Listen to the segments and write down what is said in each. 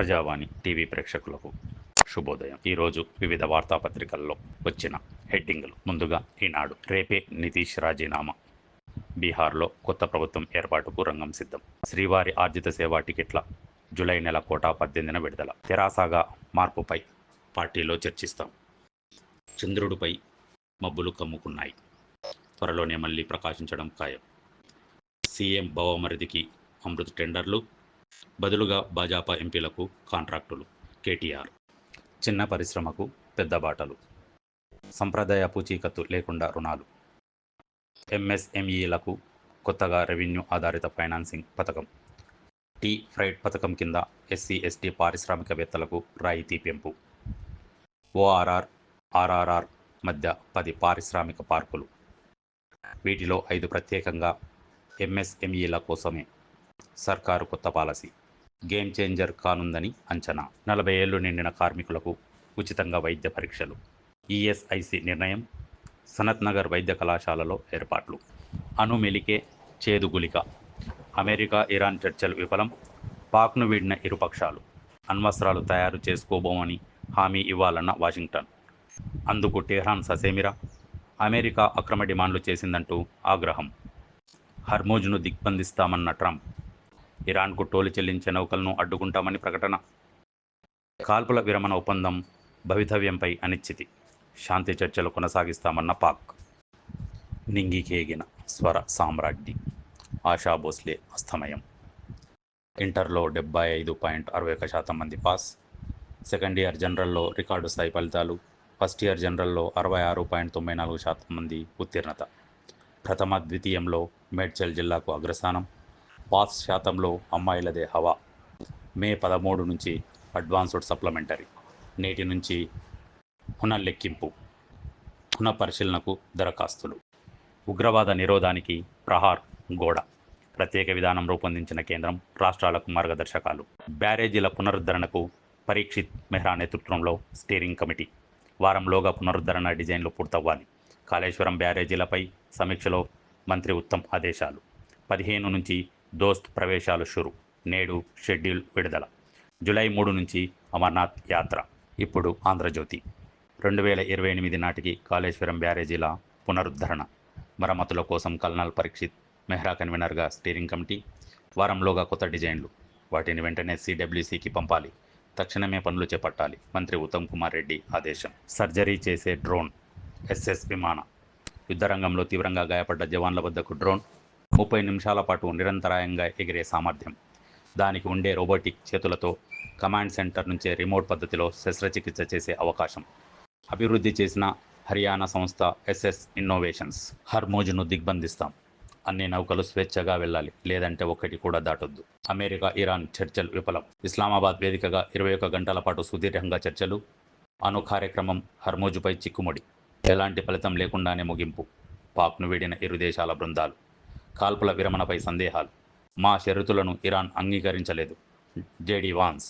ప్రజావాణి TV ప్రేక్షకులకు శుభోదయం. ఈరోజు వివిధ వార్తాపత్రికల్లో వచ్చిన హెడ్డింగులు. ముందుగా ఈనాడు. రేపే నితీష్ రాజీనామా, బీహార్లో కొత్త ప్రభుత్వం ఏర్పాటుకు రంగం సిద్ధం. శ్రీవారి ఆర్జిత సేవా టికెట్ల జూలై నెల కోటా 18న విడుదల. తెరాసగా మార్పుపై పార్టీలో చర్చిస్తాం. చంద్రుడిపై మబ్బులు కమ్ముకున్నాయి, త్వరలోనే మళ్లీ ప్రకాశించడం ఖాయం. సీఎం బావమరిదికి అమృత్ టెండర్లు, బదులుగా భాజపా ఎంపీలకు కాంట్రాక్టులు. కేటీఆర్. చిన్న పరిశ్రమకు పెద్ద బాటలు, సంప్రదాయ పూచీకత్తు లేకుండా రుణాలు. ఎంఎస్ఎంఈలకు కొత్తగా రెవెన్యూ ఆధారిత ఫైనాన్సింగ్ పథకం. టీ ఫ్రైట్ పథకం కింద ఎస్సీ ఎస్టీ పారిశ్రామికవేత్తలకు రాయితీ పెంపు. ఓఆర్ఆర్ ఆర్ఆర్ఆర్ మధ్య 10 పారిశ్రామిక పార్కులు, వీటిలో 5 ప్రత్యేకంగా ఎంఎస్ఎంఈల కోసమే. సర్కారు కొత్త పాలసీ గేమ్ చేంజర్ కానుందని అంచనా. 40 ఏళ్లు నిండిన కార్మికులకు ఉచితంగా వైద్య పరీక్షలు. ఈఎస్ఐసి నిర్ణయం, సనత్ నగర్ వైద్య కళాశాలలో ఏర్పాట్లు. అణుమెలికే చేదు గులిక, అమెరికా ఇరాన్ చర్చలు విఫలం. పాక్ను వీడిన ఇరుపక్షాలు అణ్వస్త్రాలు తయారు చేసుకోబోమని హామీ ఇవ్వాలన్న వాషింగ్టన్. అందుకు టెహ్రాన్ ససేమిరా. అమెరికా అక్రమ డిమాండ్లు చేసిందంటూ ఆగ్రహం. హర్మూజ్ను దిగ్బంధిస్తామన్న ట్రంప్. ఇరాన్కు టోలు చెల్లించే నౌకలను అడ్డుకుంటామని ప్రకటన. కాల్పుల విరమణ ఒప్పందం భవితవ్యంపై అనిశ్చితి. శాంతి చర్చలు కొనసాగిస్తామన్న పాక్. నింగికేగిన స్వర సామ్రాజ్ఞి ఆశా భోస్లే అస్తమయం. ఇంటర్లో 75.61% మంది పాస్. సెకండ్ ఇయర్ జనరల్లో రికార్డు స్థాయి ఫలితాలు. ఫస్ట్ ఇయర్ జనరల్లో 66.94% మంది ఉత్తీర్ణత. ప్రథమ ద్వితీయంలో మేడ్చల్ జిల్లాకు అగ్రస్థానం. పాస్ శాతంలో అమ్మాయిలదే హవా. మే 13 నుంచి అడ్వాన్స్డ్ సప్లిమెంటరీ. నేటి నుంచి పునర్లెక్కింపు, పునఃపరిశీలనకు దరఖాస్తులు. ఉగ్రవాద నిరోధానికి ప్రహార్ గోడ. ప్రత్యేక విధానం రూపొందించిన కేంద్రం రాష్ట్రాలకు మార్గదర్శకాలు. బ్యారేజీల పునరుద్ధరణకు పరీక్షిత్ మెహ్రా నేతృత్వంలో స్టీరింగ్ కమిటీ. వారంలోగా పునరుద్ధరణ డిజైన్లు పూర్తవ్వాలి. కాళేశ్వరం బ్యారేజీలపై సమీక్షలో మంత్రి ఉత్తమ్ ఆదేశాలు. 15 నుంచి దోస్త్ ప్రవేశాలు షురు. నేడు షెడ్యూల్ విడుదల. జూలై 3 నుంచి అమర్నాథ్ యాత్ర. ఇప్పుడు ఆంధ్రజ్యోతి. 2028 నాటికి కాళేశ్వరం బ్యారేజీల పునరుద్ధరణ మరమ్మతుల కోసం కల్నల్ పరీక్షిత్ మెహ్రా కన్వీనర్గా స్టీరింగ్ కమిటీ. వారంలోగా కొత్త డిజైన్లు, వాటిని వెంటనే సిడబ్ల్యూసికి పంపాలి. తక్షణమే పనులు చేపట్టాలి. మంత్రి ఉత్తమ్ కుమార్ రెడ్డి ఆదేశం. సర్జరీ చేసే డ్రోన్. ఎస్ఎస్ విమాన. యుద్ధరంగంలో తీవ్రంగా గాయపడ్డ జవాన్ల వద్దకు డ్రోన్. 30 నిమిషాల పాటు నిరంతరాయంగా ఎగిరే సామర్థ్యం. దానికి ఉండే రోబోటిక్ చేతులతో కమాండ్ సెంటర్ నుంచే రిమోట్ పద్ధతిలో శస్త్రచికిత్స చేసే అవకాశం. అభివృద్ధి చేసిన హర్యానా సంస్థ ఎస్ఎస్ ఇన్నోవేషన్స్. హర్మూజ్ను దిగ్బంధిస్తాం. అన్ని నౌకలు స్వేచ్ఛగా వెళ్ళాలి, లేదంటే ఒక్కటి కూడా దాటొద్దు. అమెరికా ఇరాన్ చర్చలు విఫలం. ఇస్లామాబాద్ వేదికగా 21 గంటల పాటు సుదీర్ఘంగా చర్చలు. అణు కార్యక్రమం హర్మూజ్పై చిక్కుముడి. ఎలాంటి ఫలితం లేకుండానే ముగింపు. పాక్ను వీడిన ఇరు దేశాల బృందాలు. కాల్పుల విరమణపై సందేహాలు. మా షరతులను ఇరాన్ అంగీకరించలేదు. JD Vance.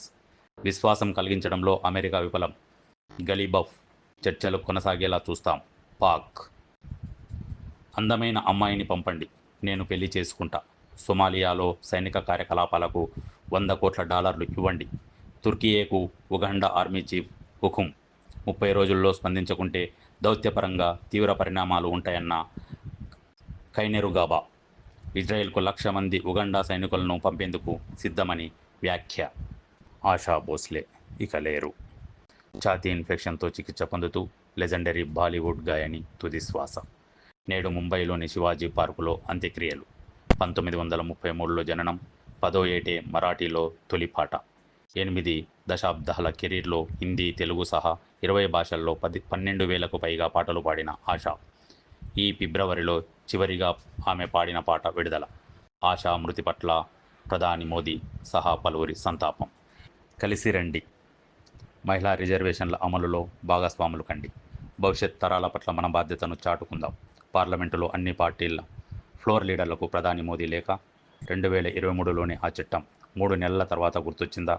విశ్వాసం కలిగించడంలో అమెరికా విఫలం. గలీబఫ్. చర్చలు కొనసాగేలా చూస్తాం. పాక్. అందమైన అమ్మాయిని పంపండి, నేను పెళ్లి చేసుకుంటా. సొమాలియాలో సైనిక కార్యకలాపాలకు $100 కోట్ల ఇవ్వండి. తుర్కియేకు ఉగాండా ఆర్మీ చీఫ్ హుకుం. 30 రోజుల్లో స్పందించకుంటే దౌత్యపరంగా తీవ్ర పరిణామాలు ఉంటాయన్న కైనెరుగాబా. ఇజ్రాయెల్కు 1,00,000 మంది ఉగాండా సైనికులను పంపేందుకు సిద్ధమని వ్యాఖ్య. ఆశా భోస్లే ఇక లేరు. ఛాతీ ఇన్ఫెక్షన్తో చికిత్స పొందుతూ లెజెండరీ బాలీవుడ్ గాయని తుది శ్వాస. నేడు ముంబైలోని శివాజీ పార్కులో అంత్యక్రియలు. 1933లో జననం. 10వ ఏటే మరాఠీలో తొలి పాట. 8 దశాబ్దాల కెరీర్లో హిందీ, తెలుగు సహా 20 భాషల్లో 12,000కు పైగా పాటలు పాడిన ఆశా. ఈ ఫిబ్రవరిలో చివరిగా ఆమె పాడిన పాట విడుదల. ఆశా మృతి పట్ల ప్రధాని మోదీ సహా పలువురి సంతాపం. కలిసి రండి, మహిళా రిజర్వేషన్ల అమలులో భాగస్వాములు కండి. భవిష్యత్ తరాల పట్ల మన బాధ్యతను చాటుకుందాం. పార్లమెంటులో అన్ని పార్టీల ఫ్లోర్ లీడర్లకు ప్రధాని మోదీ లేఖ. 2023లోనే ఆ చట్టం 3 నెలల తర్వాత గుర్తొచ్చిందా?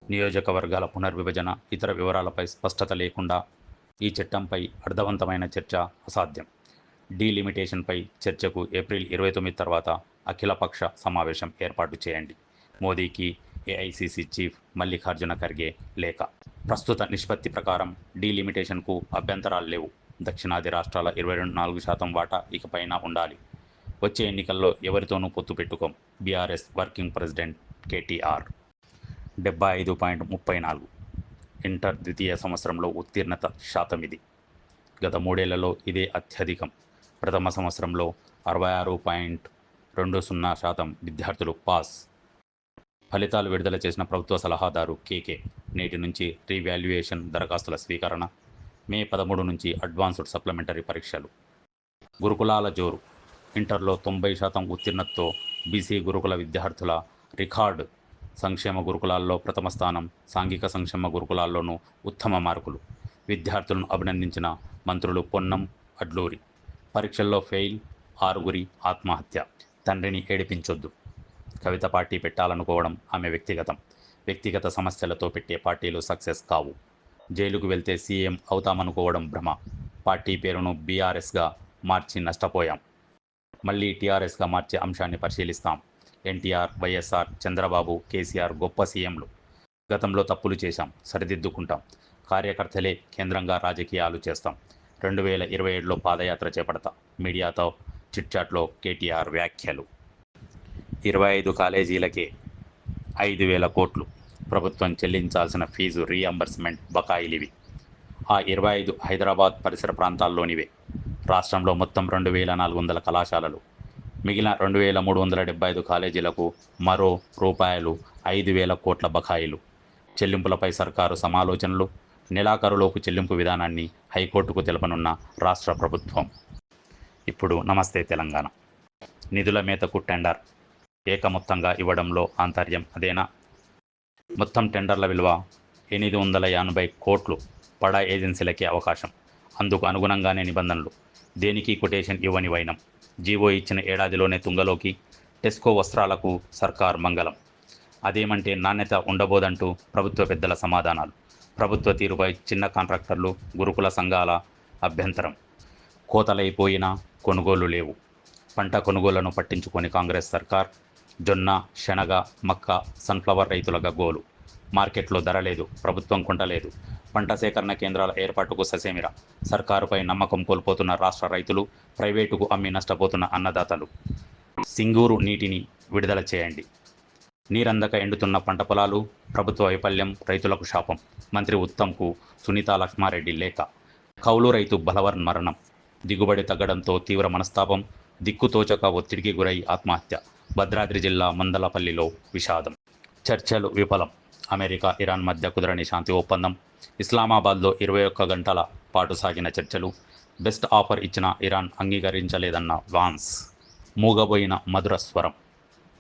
నియోజకవర్గాల పునర్విభజన, ఇతర వివరాలపై స్పష్టత లేకుండా ఈ చట్టంపై అర్థవంతమైన చర్చ అసాధ్యం. డీలిమిటేషన్పై చర్చకు ఏప్రిల్ 29 తర్వాత అఖిలపక్ష సమావేశం ఏర్పాటు చేయండి. మోదీకి ఏఐసిసి చీఫ్ మల్లికార్జున ఖర్గే లేఖ. ప్రస్తుత నిష్పత్తి ప్రకారం డీలిమిటేషన్కు అభ్యంతరాలు లేవు. దక్షిణాది రాష్ట్రాల 24% వాటా ఇకపైన ఉండాలి. వచ్చే ఎన్నికల్లో ఎవరితోనూ పొత్తు పెట్టుకోం. BRS working president KTR. 75.34 inter ద్వితీయ సంవత్సరంలో ఉత్తీర్ణత శాతం ఇది. గత 3 ఏళ్లలో ఇదే అత్యధికం. ప్రథమ సంవత్సరంలో 66.20% విద్యార్థులు పాస్. ఫలితాలు విడుదల చేసిన ప్రభుత్వ సలహాదారు కేకే. నేటి నుంచి రీవాల్యుయేషన్ దరఖాస్తుల స్వీకరణ. మే 13 నుంచి అడ్వాన్స్డ్ సప్లిమెంటరీ పరీక్షలు. గురుకులాల జోరు. ఇంటర్లో 90% ఉత్తీర్ణతతో బీసీ గురుకుల విద్యార్థుల రికార్డు. సంక్షేమ గురుకులాల్లో ప్రథమ స్థానం, సాంఘిక సంక్షేమ గురుకులాల్లోనూ ఉత్తమ మార్కులు. విద్యార్థులను అభినందించిన మంత్రులు పొన్నం, అడ్లూరి. పరీక్షల్లో ఫెయిల్, 6 ఆత్మహత్య. తండ్రిని ఏడిపించొద్దు. కవిత పార్టీ పెట్టాలనుకోవడం ఆమె వ్యక్తిగత సమస్యలతో పెట్టే పార్టీలు సక్సెస్ కావు. జైలుకు వెళ్తే సీఎం అవుతామనుకోవడం భ్రమ. పార్టీ పేరును బీఆర్ఎస్గా మార్చి నష్టపోయాం. మళ్ళీ టీఆర్ఎస్గా మార్చే అంశాన్ని పరిశీలిస్తాం. ఎన్టీఆర్, వైఎస్ఆర్, చంద్రబాబు, కేసీఆర్ గొప్ప సీఎంలు. గతంలో తప్పులు చేశాం, సరిదిద్దుకుంటాం. కార్యకర్తలే కేంద్రంగా రాజకీయాలు చేస్తాం. 2027లో పాదయాత్ర చేపడతా. మీడియాతో చిట్చాట్లో కేటీఆర్ వ్యాఖ్యలు. 25 కాలేజీలకే 5,000 కోట్లు ప్రభుత్వం చెల్లించాల్సిన ఫీజు రీఎంబర్స్మెంట్ బకాయిలివి. ఆ 25 హైదరాబాద్ పరిసర ప్రాంతాల్లోనివే. రాష్ట్రంలో మొత్తం 2,400 కళాశాలలు. మిగిలిన 2,375 కాలేజీలకు మరో ₹5,000 కోట్ల బకాయిలు. చెల్లింపులపై సర్కారు సమాలోచనలు. నెలాఖరులోపు చెల్లింపు విధానాన్ని హైకోర్టుకు తెలపనున్న రాష్ట్ర ప్రభుత్వం. ఇప్పుడు నమస్తే తెలంగాణ. నిధుల మేతకు టెండర్. ఏకమొత్తంగా ఇవ్వడంలో ఆంతర్యం అదేనా? మొత్తం టెండర్ల విలువ 880 కోట్లు. పడా ఏజెన్సీలకే అవకాశం. అందుకు అనుగుణంగానే నిబంధనలు. దేనికి కొటేషన్ ఇవ్వని వైనం. జీవో ఇచ్చిన ఏడాదిలోనే తుంగలోకి. టెస్కో వస్త్రాలకు సర్కార్ మంగళం. అదేమంటే నాణ్యత ఉండబోదంటూ ప్రభుత్వ పెద్దల సమాధానాలు. ప్రభుత్వ తీరుపై చిన్న కాంట్రాక్టర్లు, గురుకుల సంఘాల అభ్యంతరం. కోతలైపోయినా కొనుగోలు లేవు. పంట కొనుగోళ్లను పట్టించుకొని కాంగ్రెస్ సర్కార్. జొన్న, శనగ, మక్క, సన్ఫ్లవర్ రైతుల గగ్గోలు. మార్కెట్లో ధర లేదు, ప్రభుత్వం కొంటలేదు. పంట సేకరణ కేంద్రాల ఏర్పాటుకు ససేమిరా. సర్కారుపై నమ్మకం కోల్పోతున్న రాష్ట్ర రైతులు, ప్రైవేటుకు అమ్మి నష్టపోతున్న అన్నదాతలు. సింగూరు నీటిని విడుదల చేయండి. నీరందక ఎండుతున్న పంట పొలాలు. ప్రభుత్వ వైఫల్యం రైతులకు శాపం. మంత్రి ఉత్తమ్కు సునీతా లక్ష్మారెడ్డి లేఖ. కౌలు రైతు బలవర్ మరణం. దిగుబడి తగ్గడంతో తీవ్ర మనస్తాపం. దిక్కుతోచక ఒత్తిడికి గురై ఆత్మహత్య. భద్రాద్రి జిల్లా మందలపల్లిలో విషాదం. చర్చలు విఫలం. అమెరికా, ఇరాన్ మధ్య కుదరని శాంతి ఒప్పందం. ఇస్లామాబాద్లో 21 గంటల పాటు సాగిన చర్చలు. బెస్ట్ ఆఫర్ ఇచ్చిన ఇరాన్ అంగీకరించలేదన్న వాన్స్. మూగబోయిన మధుర స్వరం.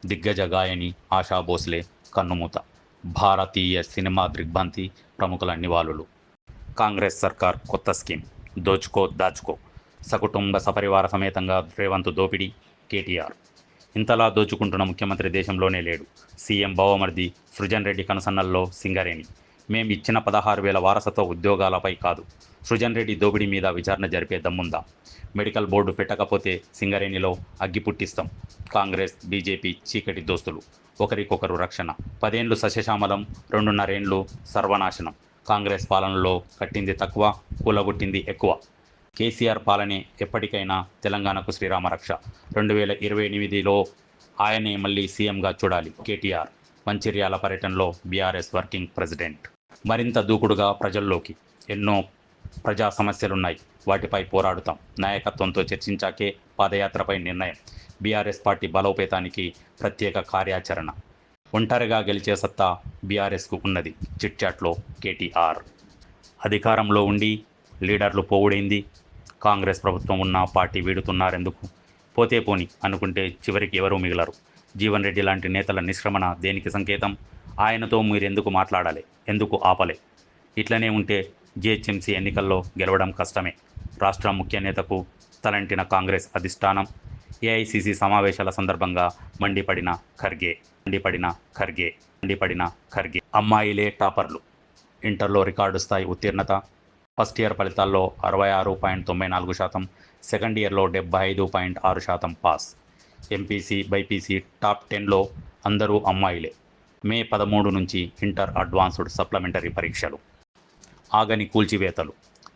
దిగ్గజ గాయని ఆశా భోస్లే కన్నుమూత. భారతీయ సినిమా దిగ్భ్రాంతి ప్రముఖుల నివాళులు. కాంగ్రెస్ సర్కార్ కొత్త స్కీమ్. దోచుకో దాచుకో. సకుటుంబ సపరివార సమేతంగా రేవంత్ దోపిడీ. కేటీఆర్. ఇంతలా దోచుకుంటున్న ముఖ్యమంత్రి దేశంలోనే లేడు. సీఎం బావమర్ది సృజన్ రెడ్డి కనుసన్నల్లో సింగరేణి. మేం ఇచ్చిన 16,000 వారసత్వ ఉద్యోగాలపై కాదు, సృజన్ రెడ్డి దోపిడీ మీద విచారణ జరిపే దమ్ముందా? మెడికల్ బోర్డు పెట్టకపోతే సింగరేణిలో అగ్గి పుట్టిస్తాం. కాంగ్రెస్, బీజేపీ చీకటి దోస్తులు. ఒకరికొకరు రక్షణ. 10 ఏళ్లు సస్యశ్యామలం, 2.5 ఏళ్లు సర్వనాశనం. కాంగ్రెస్ పాలనలో కట్టింది తక్కువ, కూలగొట్టింది ఎక్కువ. కేసీఆర్ పాలనే ఎప్పటికైనా తెలంగాణకు శ్రీరామరక్ష. 2028లో ఆయనే మళ్ళీ సీఎంగా చూడాలి. కేటీఆర్. మంచిర్యాల పర్యటనలో బీఆర్ఎస్ వర్కింగ్ ప్రెసిడెంట్. మరింత దూకుడుగా ప్రజల్లోకి. ఎన్నో ప్రజా సమస్యలున్నాయి, వాటిపై పోరాడుతాం. నాయకత్వంతో చర్చించాకే పాదయాత్రపై నిర్ణయం. బీఆర్ఎస్ పార్టీ బలోపేతానికి ప్రత్యేక కార్యాచరణ. ఒంటరిగా గెలిచే సత్తా బీఆర్ఎస్కు ఉన్నది. చిట్చాట్లో కేటీఆర్. అధికారంలో ఉండి లీడర్లు పోవుడైంది. కాంగ్రెస్ ప్రభుత్వం ఉన్న పార్టీ వీడుతున్నారెందుకు? పోతే పోని అనుకుంటే చివరికి ఎవరూ మిగలరు. జీవన్ రెడ్డి లాంటి నేతల నిష్క్రమణ దేనికి సంకేతం? ఆయనతో మీరెందుకు మాట్లాడాలి? ఎందుకు ఆపలే? ఇట్లనే ఉంటే జీహెచ్ఎంసీ ఎన్నికల్లో గెలవడం కష్టమే. రాష్ట్ర ముఖ్య నేతకు తలంటిన కాంగ్రెస్ అధిష్టానం. ఏఐసిసి సమావేశాల సందర్భంగా మండిపడిన ఖర్గే. అమ్మాయిలే టాపర్లు. ఇంటర్లో రికార్డు స్థాయి ఉత్తీర్ణత. ఫస్ట్ ఇయర్ ఫలితాల్లో 66.94%, సెకండ్ ఇయర్లో 75.6% పాస్. ఎంపీసీ, బైపీసీ టాప్ 10లో అందరూ అమ్మాయిలే. మే 13 నుంచి ఇంటర్ అడ్వాన్స్డ్ సప్లిమెంటరీ పరీక్షలు. ఆగని కూల్చివేతలు.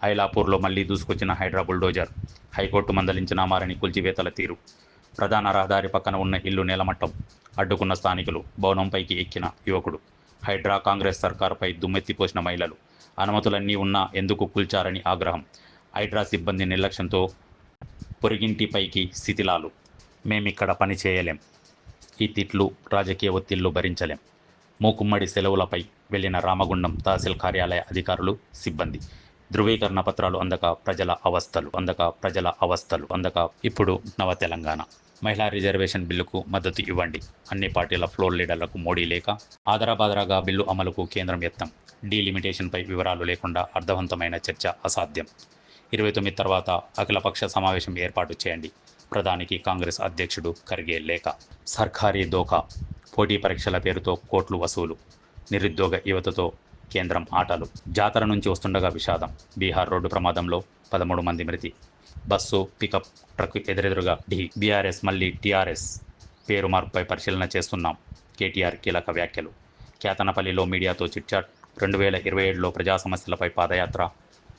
ఐలాపూర్లో మళ్లీ దూసుకొచ్చిన హైడ్రా బుల్డోజర్. హైకోర్టు మందలించిన మారని కూల్చివేతల తీరు. ప్రధాన రహదారి పక్కన ఉన్న ఇల్లు నేలమట్టం. అడ్డుకున్న స్థానికులు. భవనంపైకి ఎక్కిన యువకుడు. హైడ్రా కాంగ్రెస్ సర్కారుపై దుమ్మెత్తిపోసిన మహిళలు. అనుమతులన్నీ ఉన్నా ఎందుకు కూల్చారని ఆగ్రహం. హైడ్రా సిబ్బంది నిర్లక్ష్యంతో పొరిగింటిపైకి శిథిలాలు. మేమిక్కడ పని చేయలేం. ఈ తిట్లు, రాజకీయ ఒత్తిళ్లు భరించలేం. మూకుమ్మడి సెలవులపై వెళ్లిన రామగుండం తహసీల్ కార్యాలయ అధికారులు, సిబ్బంది. ధృవీకరణ పత్రాలు అందక ఇప్పుడు నవ తెలంగాణ. మహిళా రిజర్వేషన్ బిల్లుకు మద్దతు ఇవ్వండి. అన్ని పార్టీల ఫ్లోర్ లీడర్లకు మోడీ లేఖ. ఆదరాబాదరాగా బిల్లు అమలుకు కేంద్రం యత్నం. డీలిమిటేషన్పై వివరాలు లేకుండా అర్థవంతమైన చర్చ అసాధ్యం. 29 తర్వాత అఖిలపక్ష సమావేశం ఏర్పాటు చేయండి. ప్రధానికి కాంగ్రెస్ అధ్యక్షుడు ఖర్గే లేఖ. సర్కారీ దోఖా. పోటీ పరీక్షల పేరుతో కోట్లు వసూలు. నిరుద్యోగ యువతతో కేంద్రం ఆటలు. జాతర నుంచి వస్తుండగా విషాదం. బీహార్ రోడ్డు ప్రమాదంలో 13 మంది మృతి. బస్సు, పికప్ ట్రక్ ఎదురెదురుగా ఢీ. బీఆర్ఎస్ మళ్లీ టీఆర్ఎస్ పేరు మార్పుపై పరిశీలన చేస్తున్నాం. కేటీఆర్ కీలక వ్యాఖ్యలు. కేతనపల్లిలో మీడియాతో చిట్చాట్. 2027లో ప్రజా సమస్యలపై పాదయాత్ర.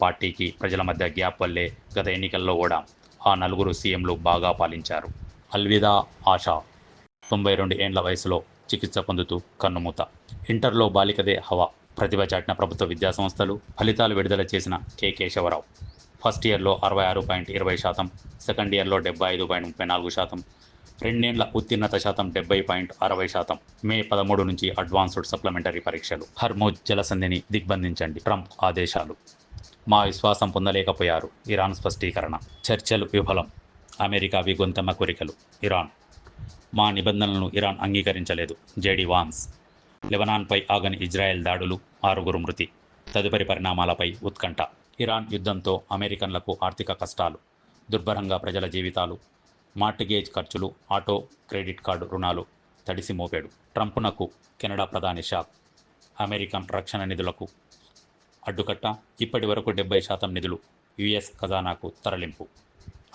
పార్టీకి ప్రజల మధ్య గ్యాప్ వల్లే గత ఎన్నికల్లో ఓడాం. ఆ నలుగురు సీఎంలు బాగా పాలించారు. అల్విదా ఆశా. 92 ఏండ్ల వయసులో చికిత్స పొందుతూ కన్నుమూత. ఇంటర్లో బాలికదే హవా. ప్రతిభ చాటిన ప్రభుత్వ విద్యాసంస్థలు. ఫలితాలు విడుదల చేసిన కె కేశవరావు. ఫస్ట్ ఇయర్లో 66.20%, సెకండ్ ఇయర్లో 75.34%, రెండేండ్ల ఉత్తీర్ణత శాతం 70.60%. మే 13 నుంచి అడ్వాన్స్డ్ సప్లిమెంటరీ పరీక్షలు. హర్మోజ్ జలసంధిని దిగ్బంధించండి. ట్రంప్ ఆదేశాలు. మా విశ్వాసం పొందలేకపోయారు. ఇరాన్ స్పష్టీకరణ. చర్చలు విఫలం. అమెరికావి గొంతెమ్మ కోరికలు. ఇరాన్. మా నిబంధనలను ఇరాన్ అంగీకరించలేదు. JD Vance. లెబనాన్పై ఆగని ఇజ్రాయెల్ దాడులు. 6 మృతి. తదుపరి పరిణామాలపై ఉత్కంఠ. ఇరాన్ యుద్ధంతో అమెరికన్లకు ఆర్థిక కష్టాలు. దుర్భరంగా ప్రజల జీవితాలు. మార్టిగేజ్ ఖర్చులు, ఆటో, క్రెడిట్ కార్డు రుణాలు తడిసి మోపాడు. ట్రంప్నకు కెనడా ప్రధాని షాక్. అమెరికన్ రక్షణ నిధులకు అడ్డుకట్ట. ఇప్పటి వరకు 70% నిధులు యుఎస్ ఖజానాకు తరలింపు.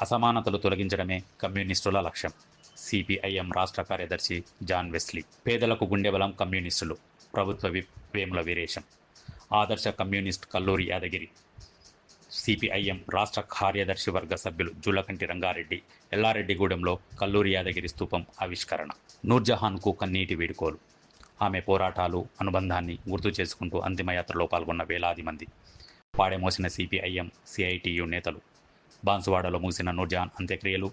అసమానతలు తొలగించడమే కమ్యూనిస్టుల లక్ష్యం. సిపిఐఎం రాష్ట్ర కార్యదర్శి జాన్ వెస్లీ. పేదలకు గుండెబలం కమ్యూనిస్టులు. ప్రభుత్వ విప్ వేముల వీరేశం. ఆదర్శ కమ్యూనిస్ట్ కల్లూరి యాదగిరి. సిపిఐఎం రాష్ట్ర కార్యదర్శి వర్గ సభ్యులు జూలకంటి రంగారెడ్డి. ఎల్లారెడ్డిగూడెంలో కల్లూరి యాదగిరి స్తూపం ఆవిష్కరణ. నూర్జహాన్కు కన్నీటి వీడుకోలు. ఆమె పోరాటాలు, అనుబంధాన్ని గుర్తు చేసుకుంటూ అంతిమయాత్రలో పాల్గొన్న వేలాది మంది. పాడెమోసిన సిపిఐఎం, సిఐటియు నేతలు. బాన్సువాడలో ముగిసిన నూర్జహాన్ అంత్యక్రియలు.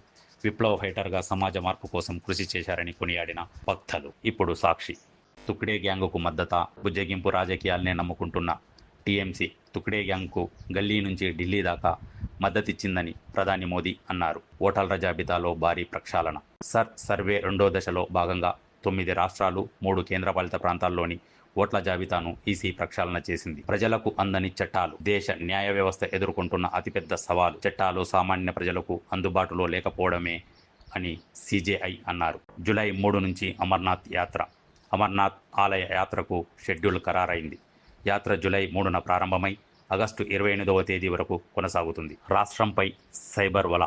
విప్లవ ఫైటర్గా సమాజ మార్పు కోసం కృషి చేశారని కొనియాడిన భక్తలు. ఇప్పుడు సాక్షి. తుక్డే గ్యాంగుకు మద్దత. బుజ్జగింపు రాజకీయాలనే నమ్ముకుంటున్న టీఎంసీ తుక్డే గ్యాంగ్కు గల్లీ నుంచి ఢిల్లీ దాకా మద్దతిచ్చిందని ప్రధాని మోదీ అన్నారు. ఓటర్ల జాబితాలో భారీ ప్రక్షాళన. సర్వే రెండో దశలో భాగంగా 9 రాష్ట్రాలు, 3 కేంద్రపాలిత ప్రాంతాల్లోని ఓట్ల జాబితాను ఈసీ ప్రక్షాళన చేసింది. ప్రజలకు అందని చట్టాలు. దేశ న్యాయ వ్యవస్థ ఎదుర్కొంటున్న అతిపెద్ద సవాలు. చట్టాలు సామాన్య ప్రజలకు అందుబాటులో లేకపోవడమే అని సిజేఐ అన్నారు. జూలై 3 నుంచి అమర్నాథ్ యాత్ర. అమర్నాథ్ ఆలయ యాత్రకు షెడ్యూల్ ఖరారైంది. యాత్ర జూలై 3న ప్రారంభమై ఆగస్టు 28వ తేదీ వరకు కొనసాగుతుంది. రాష్ట్రంపై సైబర్ వల.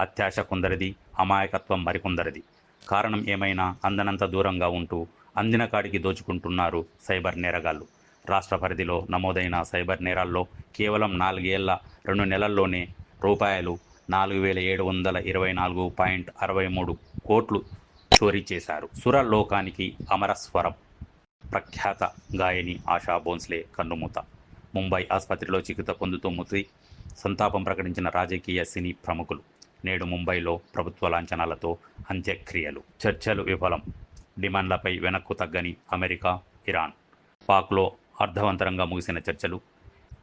అత్యాశ కొందరిది, అమాయకత్వం మరికొందరిది. కారణం ఏమైనా అందనంత దూరంగా ఉంటూ అందిన కాడికి దోచుకుంటున్నారు సైబర్ నేరగాళ్లు. రాష్ట్ర పరిధిలో నమోదైన సైబర్ నేరాల్లో కేవలం 4 ఏళ్ల 2 నెలల్లోనే రూపాయలు 4724.63 కోట్లు చోరీ చేశారు. సురలోకానికి అమరస్వరం. ప్రఖ్యాత గాయని ఆశా భోంస్లే కన్నుమూత. ముంబై ఆసుపత్రిలో చికిత్స పొందుతూ మృతి. సంతాపం ప్రకటించిన రాజకీయ సినీ ప్రముఖులు. నేడు ముంబైలో ప్రభుత్వ లాంఛనాలతో అంత్యక్రియలు. చర్చలు విఫలం. డిమాండ్లపై వెనక్కు తగ్గని అమెరికా, ఇరాన్. పాక్లో అర్థవంతరంగా ముగిసిన చర్చలు.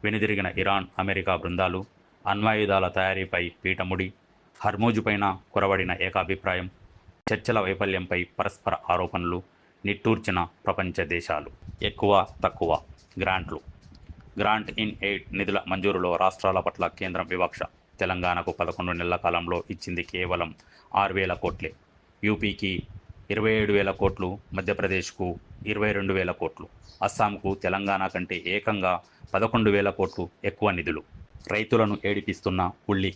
వెనుదిరిగిన ఇరాన్, అమెరికా బృందాలు. అణ్వాయుధాల తయారీపై పీటముడి. హర్మూజుపైన కొరవడిన ఏకాభిప్రాయం. చర్చల వైఫల్యంపై పరస్పర ఆరోపణలు. నిట్టూర్చిన ప్రపంచ దేశాలు. ఎక్కువ తక్కువ. గ్రాంట్లు. గ్రాంట్ ఇన్ ఎయిడ్ నిధుల మంజూరులో రాష్ట్రాల పట్ల కేంద్రం వివక్ష. తెలంగాణకు 11 నెలల కాలంలో ఇచ్చింది కేవలం 6,000 కోట్లే. యూపీకి 27,000 కోట్లు, మధ్యప్రదేశ్కు 22,000 కోట్లు, అస్సాంకు తెలంగాణ కంటే ఏకంగా 11,000 కోట్లు ఎక్కువ నిధులు. రైతులను ఏడిపిస్తున్న ఉల్లి.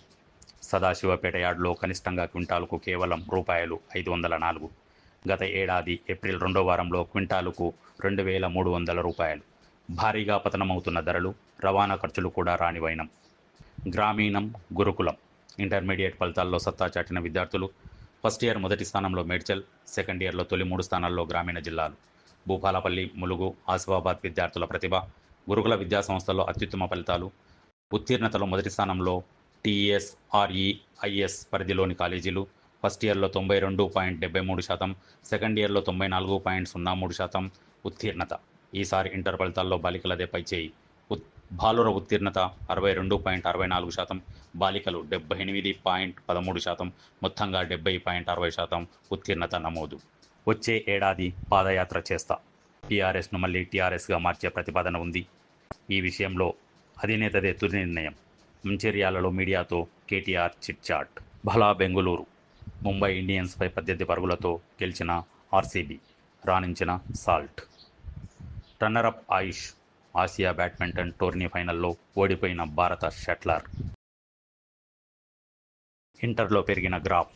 సదాశివపేట యార్డులో కనిష్టంగా క్వింటాల్కు కేవలం రూపాయలు 504. గత ఏడాది ఏప్రిల్ 2వ వారంలో క్వింటాలుకు 2,300 రూపాయలు. భారీగా పతనమవుతున్న ధరలు, రవాణా ఖర్చులు కూడా రానివైనం. గ్రామీణం, గురుకులం, ఇంటర్మీడియట్ ఫలితాల్లో సత్తా చాటిన విద్యార్థులు. ఫస్ట్ ఇయర్ మొదటి స్థానంలో మేడ్చల్, సెకండ్ ఇయర్లో తొలి 3 స్థానాల్లో గ్రామీణ జిల్లాలు. భూపాలపల్లి, ములుగు, ఆసిఫాబాద్ విద్యార్థుల ప్రతిభ. గురుకుల విద్యా సంస్థల్లో అత్యుత్తమ ఫలితాలు. ఉత్తీర్ణతలో మొదటి స్థానంలో టీఎస్ఆర్ఈఐఎస్ పరిధిలోని కాలేజీలు. ఫస్ట్ ఇయర్లో 92.73%, సెకండ్ ఇయర్లో 94.03% ఉత్తీర్ణత. ఈసారి ఇంటర్ ఫలితాల్లో బాలికలదే పైచేయి. బాలుర ఉత్తీర్ణత 62.64%, బాలికలు 78.13%, మొత్తంగా 70.60% ఉత్తీర్ణత నమోదు. వచ్చే ఏడాది పాదయాత్ర చేస్తా. టీఆర్ఎస్ను మళ్ళీ టీఆర్ఎస్గా మార్చే ప్రతిపాదన ఉంది. ఈ విషయంలో అధినేతదే తుది నిర్ణయం. మంచిర్యాలలో మీడియాతో కేటీఆర్ చిట్ చాట్. భలా బెంగుళూరు. ముంబై ఇండియన్స్పై 18 పరుగులతో గెలిచిన ఆర్సీబీ, రాణించిన సాల్ట్. రన్నరప్ ఆయుష్. ఆసియా బ్యాడ్మింటన్ టోర్నీ ఫైనల్లో ఓడిపోయిన భారత షట్లర్. ఇంటర్లో పెరిగిన గ్రాఫ్.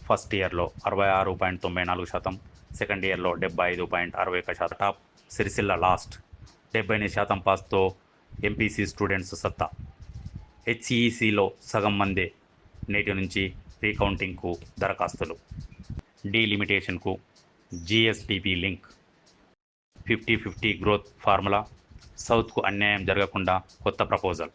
ఫస్ట్ ఇయర్లో 66.94%, సెకండ్ ఇయర్లో 75.61%. Top Sircilla last. 78% పాస్తో ఎంపీసీ స్టూడెంట్స్ సత్తా. హెచ్ఈసీలో సగం మందే. నేటి నుంచి రీకౌంటింగ్కు దరఖాస్తులు. డీలిమిటేషన్కు జీఎస్టీపీ లింక్. 50-50 growth formula. సౌత్కు అన్యాయం జరగకుండా కొత్త ప్రపోజల్.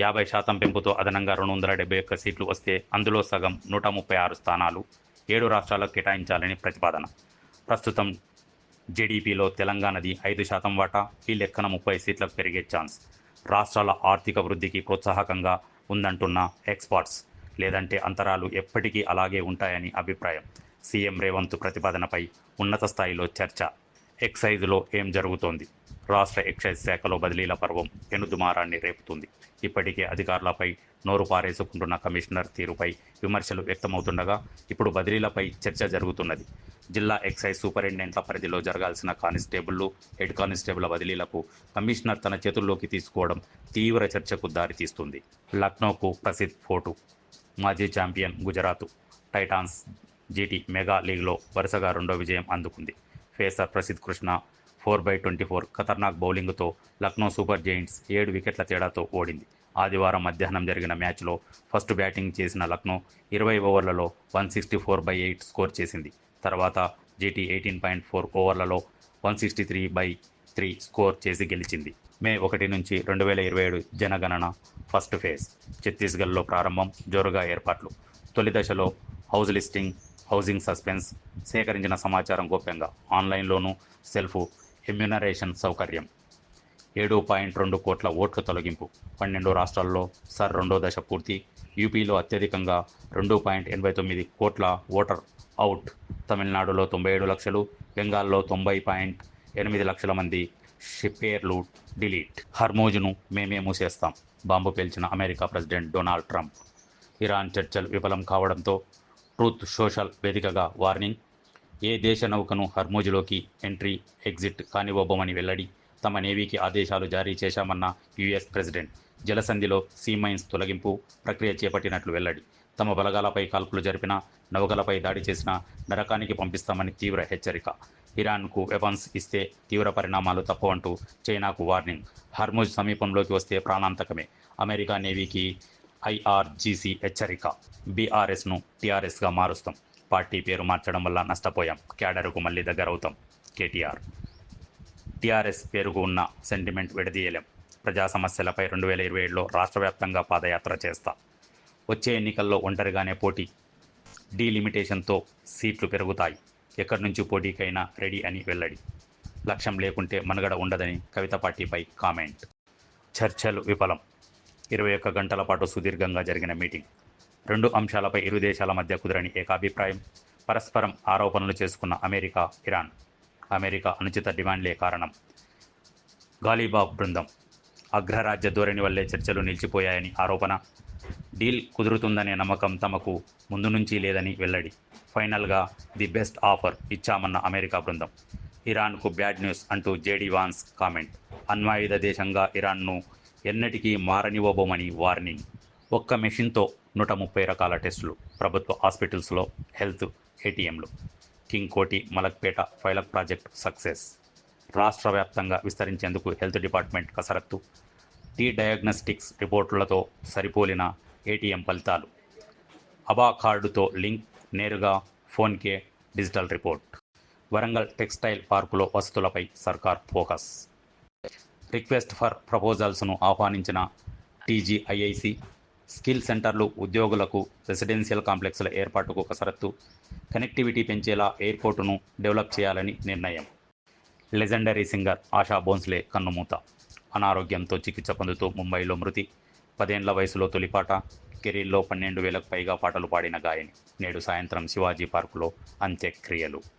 50% పెంపుతో అదనంగా 271 సీట్లు వస్తే అందులో సగం 136 స్థానాలు 7 రాష్ట్రాలకు కేటాయించాలని ప్రతిపాదన. ప్రస్తుతం జీడీపీలో తెలంగాణది 5% వాటా. ఈ లెక్కన 30 సీట్లకు పెరిగే ఛాన్స్. రాష్ట్రాల ఆర్థిక వృద్ధికి ప్రోత్సాహకంగా ఉందంటున్న ఎక్స్పర్ట్స్. లేదంటే అంతరాలు ఎప్పటికీ అలాగే ఉంటాయని అభిప్రాయం. సీఎం రేవంత్ ప్రతిపాదనపై ఉన్నత స్థాయిలో చర్చ. ఎక్సైజ్లో ఏం జరుగుతోంది? రాష్ట్ర ఎక్సైజ్ శాఖలో బదిలీల పర్వం పెనుదుమారాన్ని రేపుతుంది. ఇప్పటికే అధికారులపై నోరు పారేసుకుంటున్న కమిషనర్ తీరుపై విమర్శలు వ్యక్తమవుతుండగా ఇప్పుడు బదిలీలపై చర్చ జరుగుతున్నది. జిల్లా ఎక్సైజ్ సూపరింటెండెంట్ల పరిధిలో జరగాల్సిన కానిస్టేబుళ్లు, హెడ్ కానిస్టేబుల్ బదిలీలకు కమిషనర్ తన చేతుల్లోకి తీసుకోవడం తీవ్ర చర్చకు దారితీస్తుంది. లక్నోకు ప్రసిద్ధ్ ఫోటు. మాజీ champion Gujarat Titans GT mega లీగ్లో వరుసగా 2వ విజయం అందుకుంది. పేసర్ ప్రసిద్ధ్ కృష్ణ 4/24 ఖతర్నాక్ బౌలింగ్తో లక్నో సూపర్ జెయింట్స్ 7 వికెట్ల తేడాతో ఓడింది. ఆదివారం మధ్యాహ్నం జరిగిన మ్యాచ్లో ఫస్ట్ బ్యాటింగ్ చేసిన లక్నో 20 ఓవర్లలో 164/8 స్కోర్ చేసింది. తర్వాత జీటీ 18.4 ఓవర్లలో 163/3 స్కోర్ చేసి గెలిచింది. మే 1 నుంచి 2027 జనగణన ఫస్ట్ ఫేజ్. ఛత్తీస్గఢ్లో ప్రారంభం, జోరుగా ఏర్పాట్లు. తొలి దశలో హౌస్ లిస్టింగ్, హౌసింగ్ సస్పెన్స్, సేకరించిన సమాచారం గోప్యంగా. ఆన్లైన్లోనూ సెల్ఫ్ ఎమ్యూనరేషన్ సౌకర్యం. 7.2 కోట్ల ఓట్ల తొలగింపు. 12 రాష్ట్రాల్లో సర్ 2వ దశ పూర్తి. యూపీలో అత్యధికంగా 2.89 కోట్ల ఓటర్ అవుట్. తమిళనాడులో 97 లక్షలు, బెంగాల్లో 90.8 లక్షల మంది పేర్లు డిలీట్. హర్మోజును మేమే మూసేస్తాం. బాంబు పేల్చిన America president Donald Trump. Iran చర్చలు విఫలం కావడంతో ట్రూత్ సోషల్ వేదికగా వార్నింగ్. ఏ దేశ నౌకను హర్మోజులోకి ఎంట్రీ, ఎగ్జిట్ కానివ్వబోమని వెల్లడి. తమ నేవీకి ఆదేశాలు జారీ చేశామన్న యుఎస్ ప్రెసిడెంట్. జలసంధిలో సీ మైన్స్ తొలగింపు ప్రక్రియ చేపట్టినట్లు వెల్లడి. తమ బలగాలపై కాల్పులు జరిపిన, నౌకలపై దాడి చేసిన నరకానికి పంపిస్తామని తీవ్ర హెచ్చరిక. ఇరాన్కు వెపన్స్ ఇస్తే తీవ్ర పరిణామాలు తప్పవంటూ చైనాకు వార్నింగ్. హర్మోజ్ సమీపంలోకి వస్తే ప్రాణాంతకమే. అమెరికా నేవీకి ఐఆర్జీసీ హెచ్చరిక. బీఆర్ఎస్ను టీఆర్ఎస్గా మారుస్తాం. పార్టీ పేరు మార్చడం వల్ల నష్టపోయాం. క్యాడర్కు మళ్ళీ దగ్గరవుతాం. కేటీఆర్. టీఆర్ఎస్ పేరుకు ఉన్న సెంటిమెంట్ విడదీయలేం. ప్రజా సమస్యలపై 2027లో రాష్ట్ర వ్యాప్తంగా పాదయాత్ర చేస్తా. వచ్చే ఎన్నికల్లో ఒంటరిగానే పోటీ. డీలిమిటేషన్తో సీట్లు పెరుగుతాయి. ఎక్కడి నుంచి పోటీకైనా రెడీ అని వెల్లడి. లక్ష్యం లేకుంటే మనుగడ ఉండదని కవిత పార్టీపై కామెంట్. చర్చలు విఫలం. 21 గంటల పాటు సుదీర్ఘంగా జరిగిన మీటింగ్. 2 అంశాలపై ఇరు దేశాల మధ్య కుదరని ఏకాభిప్రాయం. పరస్పరం ఆరోపణలు చేసుకున్న అమెరికా, ఇరాన్. అమెరికా అనుచిత డిమాండ్లే కారణం. గాలిబాఫ్ బృందం. అగ్రరాజ్య ధోరణి వల్లే చర్చలు నిలిచిపోయాయని ఆరోపణ. డీల్ కుదురుతుందనే నమ్మకం తమకు ముందు నుంచి లేదని వెల్లడి. ఫైనల్గా ది బెస్ట్ ఆఫర్ ఇచ్చామన్న అమెరికా బృందం. ఇరాన్కు బ్యాడ్ న్యూస్ అంటూ జేడీ వాన్స్ కామెంట్. అణ్వాయుధ దేశంగా ఇరాన్ను ఎన్నటికీ మారనివ్వబోమని వార్నింగ్. ఒక్క మెషిన్తో 130 రకాల టెస్టులు. ప్రభుత్వ హాస్పిటల్స్లో హెల్త్ ఏటీఎంలు. కింగ్ కోటి మలక్పేట పైలట్ ప్రాజెక్ట్ సక్సెస్. రాష్ట్ర వ్యాప్తంగా విస్తరించేందుకు హెల్త్ డిపార్ట్మెంట్ కసరత్తు. టీ డయాగ్నోస్టిక్స్ రిపోర్టులతో సరిపోలిన ఏటీఎం ఫలితాలు. అబా కార్డుతో లింక్, నేరుగా ఫోన్కే డిజిటల్ రిపోర్ట్. వరంగల్ టెక్స్టైల్ పార్కులో వసతులపై సర్కార్ ఫోకస్. రిక్వెస్ట్ ఫర్ ప్రపోజల్స్ను ఆహ్వానించిన టీజీఐఐసి. స్కిల్ సెంటర్లు, ఉద్యోగులకు రెసిడెన్షియల్ కాంప్లెక్స్ల ఏర్పాటుకు కసరత్తు. కనెక్టివిటీ పెంచేలా ఎయిర్పోర్టును డెవలప్ చేయాలని నిర్ణయం. లెజెండరీ సింగర్ ఆశా భోంస్లే కన్నుమూత. అనారోగ్యంతో చికిత్స పొందుతూ ముంబైలో మృతి. 10 ఏళ్ల వయసులో తొలిపాట. కెరీర్లో 12,000కు పైగా పాటలు పాడిన గాయని. నేడు సాయంత్రం శివాజీ పార్కులో అంత్యక్రియలు.